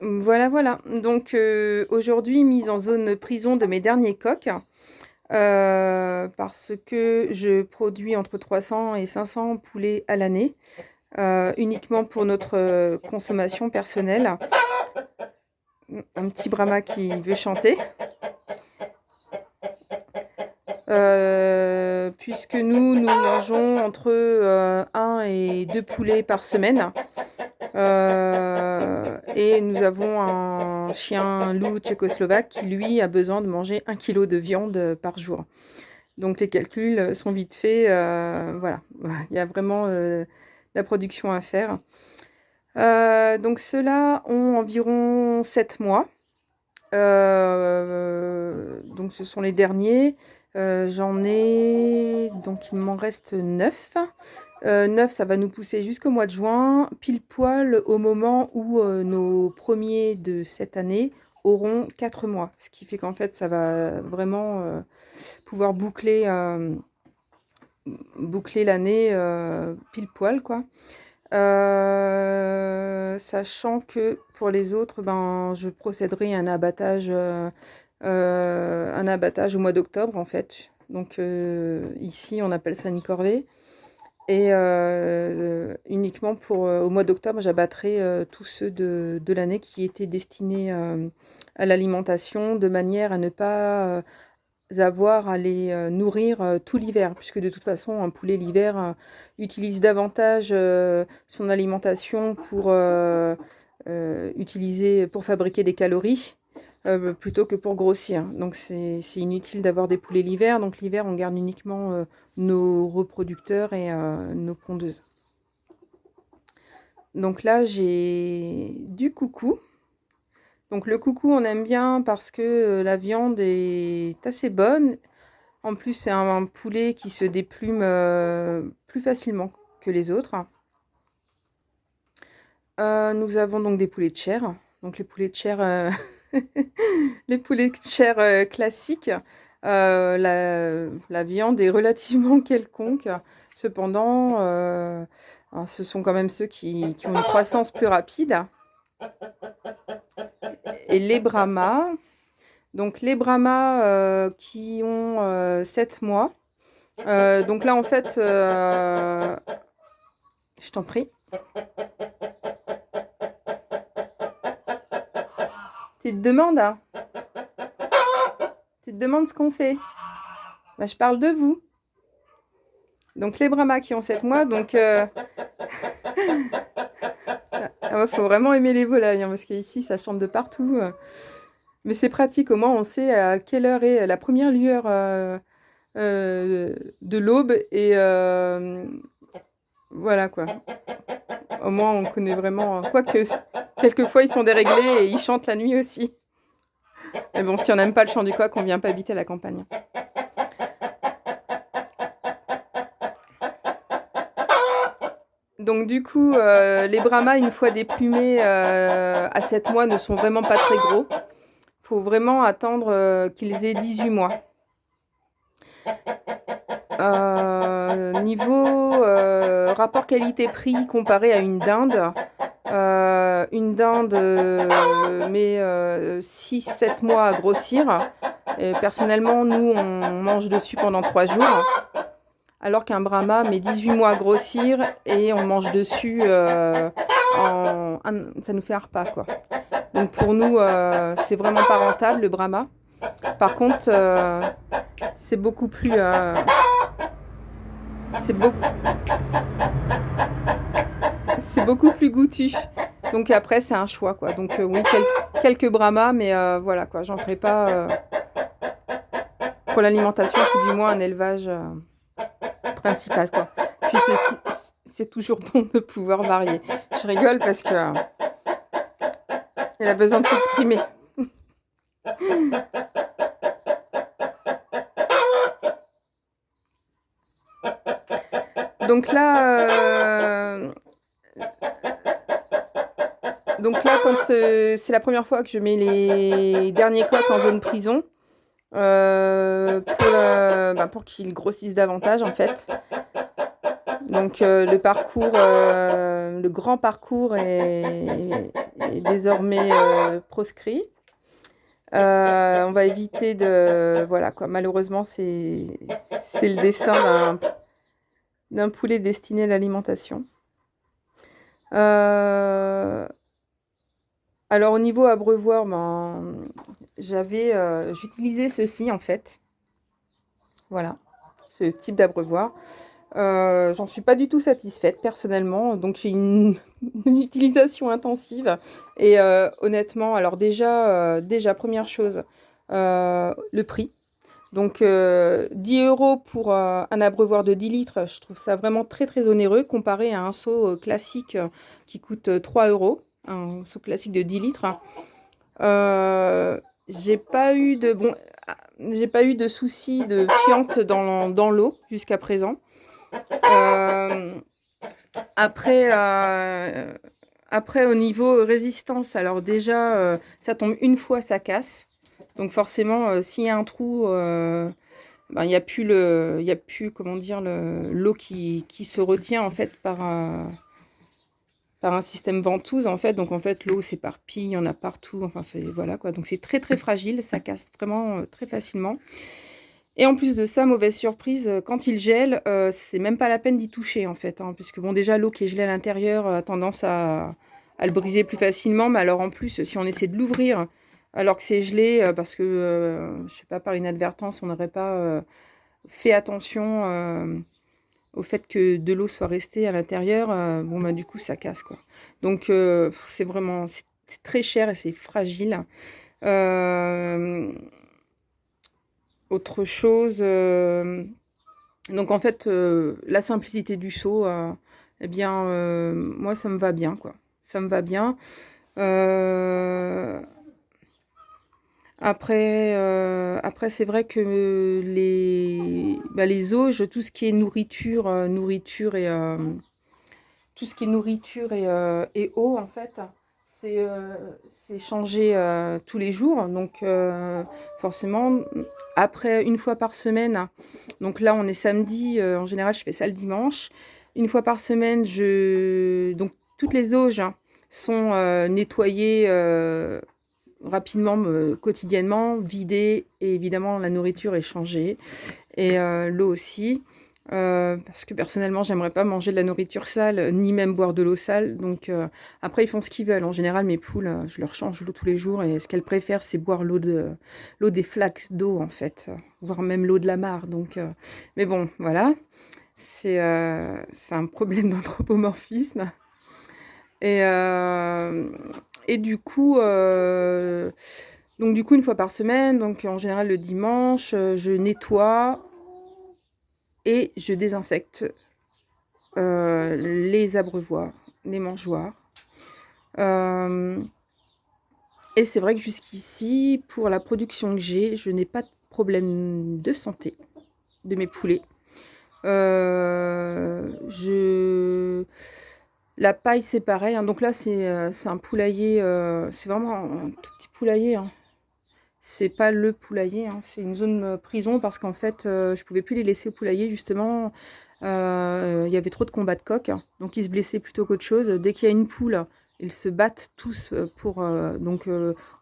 Voilà, voilà. Donc aujourd'hui, mise en zone prison de mes derniers coqs, parce que je produis entre 300 et 500 poulets à l'année, uniquement pour notre consommation personnelle. Un petit Brahma qui veut chanter. Puisque nous mangeons entre 1 et 2 poulets par semaine. Et nous avons un chien loup tchécoslovaque qui, lui, a besoin de manger 1 kilo de viande par jour. Donc les calculs sont vite faits. Voilà, il y a vraiment la production à faire. Donc ceux-là ont environ 7 mois. Donc ce sont les derniers. J'en ai... Donc il m'en reste 9. 9, ça va nous pousser jusqu'au mois de juin, pile poil au moment où nos premiers de cette année auront 4 mois. Ce qui fait qu'en fait, ça va vraiment pouvoir boucler l'année pile poil, quoi. Sachant que pour les autres, ben, je procéderai à un abattage au mois d'octobre, en fait. Donc ici, on appelle ça une corvée. Et uniquement au mois d'octobre, j'abattrai tous ceux de l'année qui étaient destinés à l'alimentation, de manière à ne pas avoir à les nourrir tout l'hiver, puisque de toute façon, un poulet l'hiver utilise davantage son alimentation pour fabriquer des calories. Plutôt que pour grossir. Donc c'est inutile d'avoir des poulets l'hiver. Donc l'hiver, on garde uniquement nos reproducteurs et nos pondeuses. Donc là, j'ai du coucou. Donc le coucou, on aime bien parce que la viande est assez bonne. En plus, c'est un poulet qui se déplume plus facilement que les autres. Nous avons donc des poulets de chair. Donc les poulets de chair, les poulets de chair classiques. La viande est relativement quelconque. Cependant, ce sont quand même ceux qui ont une croissance plus rapide. Et les Brahmas. Donc les Brahmas qui ont 7 mois. Donc là, en fait, je t'en prie. Tu te demandes, hein? Tu te demandes ce qu'on fait? Bah, je parle de vous. Donc les Brahmas qui ont 7 mois, donc faut vraiment aimer les volailles, hein, parce qu'ici ça chante de partout. Mais c'est pratique, au moins on sait à quelle heure est la première lueur de l'aube, et voilà quoi. Au moins on connaît vraiment. Quoique, quelquefois ils sont déréglés et ils chantent la nuit aussi. Mais bon, si on n'aime pas le chant du coq, on vient pas habiter à la campagne. Donc du coup, les Brahmas, une fois déplumés à 7 mois, ne sont vraiment pas très gros. Il faut vraiment attendre qu'ils aient 18 mois. Niveau rapport qualité-prix comparé à une dinde met 6-7 mois à grossir. Et personnellement, nous, on mange dessus pendant 3 jours. Alors qu'un Brahma met 18 mois à grossir et on mange dessus, ça nous fait un repas, quoi. Donc pour nous, c'est vraiment pas rentable le Brahma. Par contre, c'est beaucoup plus... c'est beaucoup plus goûtu. Donc après, c'est un choix, quoi. Donc oui, quelques Brahmas, mais voilà, quoi. J'en ferai pas pour l'alimentation, tout du moins un élevage principal, quoi. Puis c'est toujours bon de pouvoir varier. Je rigole parce que elle a besoin de s'exprimer. Donc là, quand c'est la première fois que je mets les derniers coqs en zone prison, pour qu'ils grossissent davantage, en fait. Donc le grand parcours est désormais proscrit. On va éviter de... Voilà quoi, malheureusement, c'est le destin d'un poulet destiné à l'alimentation. Alors au niveau abreuvoir, j'utilisais ceci en fait. Voilà, ce type d'abreuvoir. J'en suis pas du tout satisfaite personnellement, donc j'ai une utilisation intensive. Et honnêtement, alors déjà première chose, le prix. Donc 10 € pour un abreuvoir de 10 litres, je trouve ça vraiment très très onéreux comparé à un seau classique qui coûte 3 €, un seau classique de 10 litres. J'ai pas eu de soucis de fiente dans l'eau jusqu'à présent. Après, au niveau résistance, alors déjà, ça tombe une fois, ça casse. Donc forcément, s'il y a un trou, il n'y a plus comment dire, l'eau qui se retient en fait par un système ventouse en fait. Donc en fait, l'eau s'éparpille, il y en a partout. Enfin, voilà quoi. Donc c'est très très fragile, ça casse vraiment très facilement. Et en plus de ça, mauvaise surprise, quand il gèle, c'est même pas la peine d'y toucher en fait, hein, puisque bon déjà l'eau qui est gelée à l'intérieur a tendance à le briser plus facilement, mais alors en plus si on essaie de l'ouvrir alors que c'est gelé, parce que, je sais pas, par inadvertance, on n'aurait pas fait attention au fait que de l'eau soit restée à l'intérieur, du coup ça casse quoi. Donc c'est vraiment, c'est très cher et c'est fragile. Autre chose, donc en fait, la simplicité du seau, moi ça me va bien quoi. Ça me va bien. Après c'est vrai que les auges, tout ce qui est nourriture, tout ce qui est nourriture et eau en fait, c'est changé tous les jours. Donc forcément, après une fois par semaine, donc là on est samedi, en général je fais ça le dimanche. Une fois par semaine, donc toutes les auges sont nettoyées rapidement, quotidiennement, vidées, et évidemment la nourriture est changée et l'eau aussi. Parce que personnellement, j'aimerais pas manger de la nourriture sale, ni même boire de l'eau sale. Donc après, ils font ce qu'ils veulent. En général, mes poules, je leur change l'eau tous les jours et ce qu'elles préfèrent, c'est boire l'eau des flaques d'eau en fait, voire même l'eau de la mare. Donc, mais bon, voilà, c'est un problème d'anthropomorphisme. Et, du coup, une fois par semaine, donc en général le dimanche, je nettoie et je désinfecte les abreuvoirs, les mangeoires. Et c'est vrai que jusqu'ici, pour la production que j'ai, je n'ai pas de problème de santé de mes poulets. La paille, c'est pareil, hein. Donc là, c'est un poulailler, c'est vraiment un tout petit poulailler, hein. C'est pas le poulailler, hein. C'est une zone prison parce qu'en fait, je pouvais plus les laisser au poulailler, justement. Il y avait trop de combats de coqs, hein. Donc ils se blessaient plutôt qu'autre chose. Dès qu'il y a une poule, ils se battent tous pour...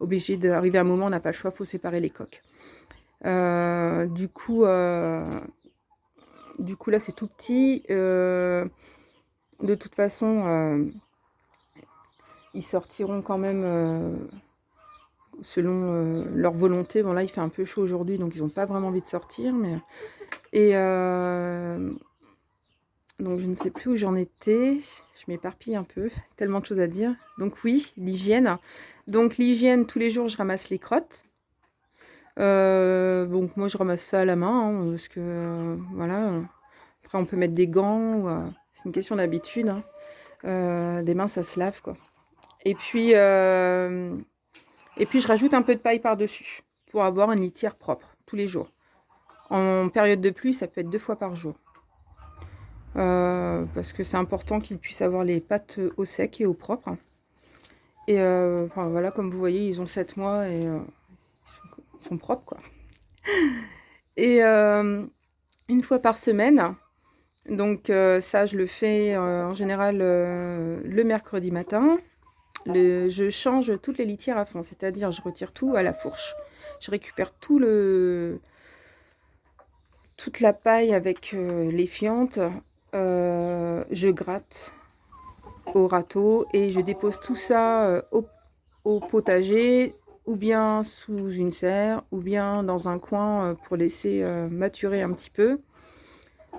obligé d'arriver à un moment, on n'a pas le choix, il faut séparer les coqs. Du coup, là, c'est tout petit. De toute façon, ils sortiront quand même selon leur volonté. Bon, là, il fait un peu chaud aujourd'hui, donc ils n'ont pas vraiment envie de sortir. Et donc, je ne sais plus où j'en étais. Je m'éparpille un peu. Tellement de choses à dire. Donc oui, l'hygiène. Donc l'hygiène, tous les jours, je ramasse les crottes. Donc moi, je ramasse ça à la main, hein, parce que, voilà. Après, on peut mettre des gants. C'est une question d'habitude, hein. Des mains, ça se lave, quoi. Et puis, je rajoute un peu de paille par-dessus pour avoir une litière propre tous les jours. En période de pluie, ça peut être 2 fois par jour. Parce que c'est important qu'ils puissent avoir les pattes au sec et au propre. Et voilà, comme vous voyez, ils ont 7 mois et ils sont propres, quoi. Et une fois par semaine, Donc ça, je le fais en général le mercredi matin. Je change toutes les litières à fond, c'est-à-dire je retire tout à la fourche. Je récupère toute la paille avec les fientes. Je gratte au râteau et je dépose tout ça au potager, ou bien sous une serre, ou bien dans un coin pour laisser maturer un petit peu.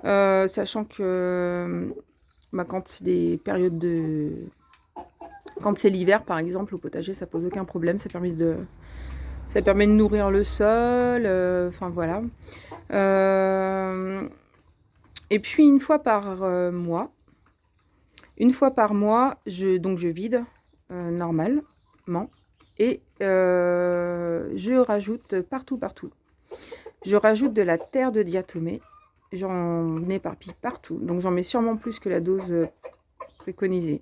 Sachant que quand c'est des périodes de... Quand c'est l'hiver, par exemple, au potager, ça pose aucun problème. Ça permet de nourrir le sol. Enfin, voilà. Et puis, une fois par mois, je vide normalement. Et je rajoute partout. Je rajoute de la terre de diatomée. J'en éparpille partout. Donc, j'en mets sûrement plus que la dose préconisée.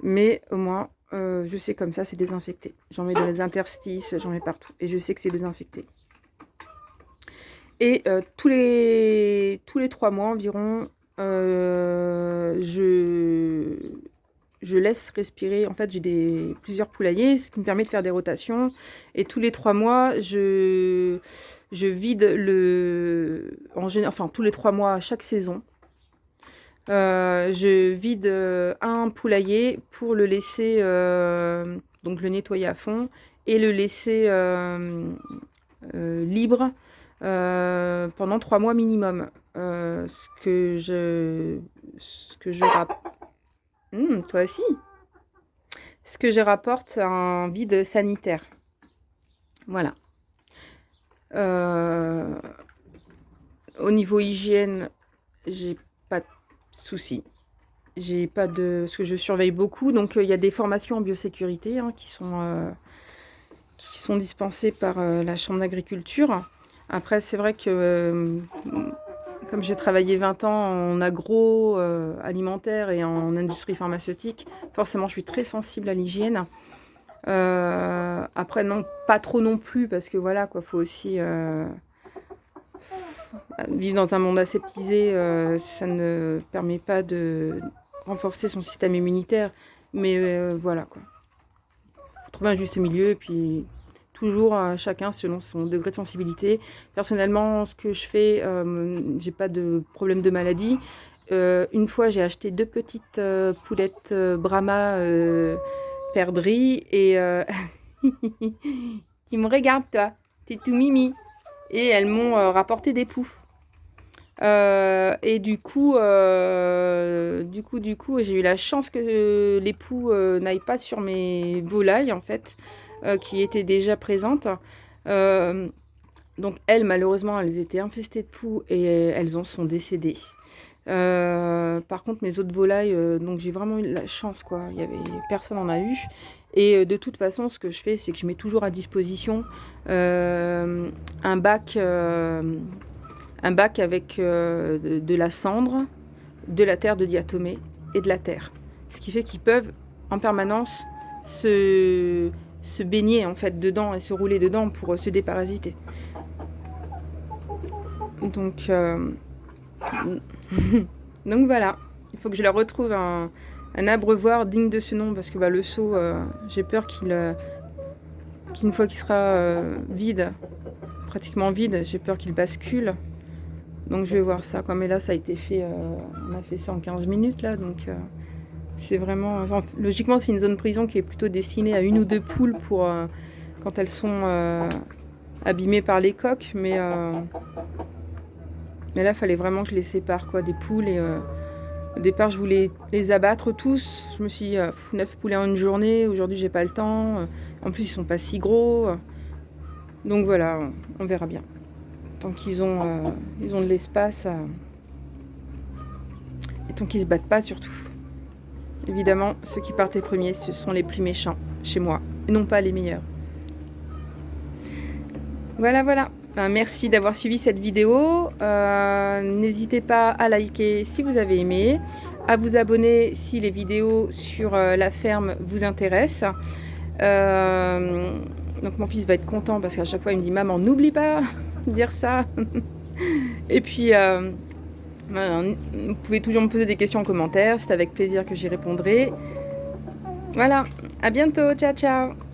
Mais au moins, je sais comme ça, c'est désinfecté. J'en mets dans les interstices, j'en mets partout. Et je sais que c'est désinfecté. Et tous les 3 mois environ, je laisse respirer. En fait, j'ai plusieurs poulaillers, ce qui me permet de faire des rotations. Et tous les 3 mois, je vide tous les 3 mois, chaque saison. Je vide un poulailler pour le laisser, donc le nettoyer à fond et le laisser libre pendant 3 mois minimum. Toi aussi. Ce que je rapporte, c'est un vide sanitaire. Voilà. Au niveau hygiène, j'ai pas de soucis. J'ai pas de... Parce que je surveille beaucoup. Donc, il y a des formations en biosécurité qui sont dispensées par la Chambre d'agriculture. Après, c'est vrai que comme j'ai travaillé 20 ans en agroalimentaire et en industrie pharmaceutique, forcément, je suis très sensible à l'hygiène. Après, non, pas trop non plus, parce que voilà, quoi, faut aussi vivre dans un monde aseptisé, ça ne permet pas de renforcer son système immunitaire. Mais voilà, quoi. Faut trouver un juste milieu, et puis toujours chacun selon son degré de sensibilité. Personnellement, ce que je fais, j'ai pas de problème de maladie. Une fois, j'ai acheté 2 petites poulettes Brahma perdrix et qui me regardent, toi, t'es tout mimi. Et elles m'ont rapporté des poux. Et du coup, j'ai eu la chance que les poux n'aillent pas sur mes volailles, en fait, qui étaient déjà présentes. Donc, elles, malheureusement, elles étaient infestées de poux et elles en sont décédées. Par contre, mes autres volailles, donc j'ai vraiment eu la chance, quoi. Personne n'en a eu. Et de toute façon, ce que je fais, c'est que je mets toujours à disposition un bac avec de la cendre, de la terre de diatomée et de la terre. Ce qui fait qu'ils peuvent en permanence se baigner en fait dedans et se rouler dedans pour se déparasiter. Donc, donc voilà, il faut que je leur retrouve un abreuvoir digne de ce nom, parce que le seau, j'ai peur qu'une fois qu'il sera pratiquement vide, j'ai peur qu'il bascule. Donc je vais voir ça. Mais là, ça a été fait, on a fait ça en 15 minutes là, donc c'est vraiment... logiquement, c'est une zone prison qui est plutôt destinée à 1 ou 2 poules pour quand elles sont abîmées par les coques, mais là, il fallait vraiment que je les sépare, quoi, des poules. Et au départ, je voulais les abattre tous. Je me suis dit, 9 poulets en une journée, aujourd'hui, j'ai pas le temps. En plus, ils sont pas si gros. Donc voilà, on verra bien. Tant qu'ils ont de l'espace et tant qu'ils se battent pas, surtout. Évidemment, ceux qui partent les premiers, ce sont les plus méchants chez moi, et non pas les meilleurs. Voilà. Merci d'avoir suivi cette vidéo. N'hésitez pas à liker si vous avez aimé, à vous abonner si les vidéos sur la ferme vous intéressent. Donc mon fils va être content parce qu'à chaque fois il me dit « Maman, n'oublie pas de dire ça !» Et puis Vous pouvez toujours me poser des questions en commentaire, c'est avec plaisir que j'y répondrai. Voilà, à bientôt, ciao ciao!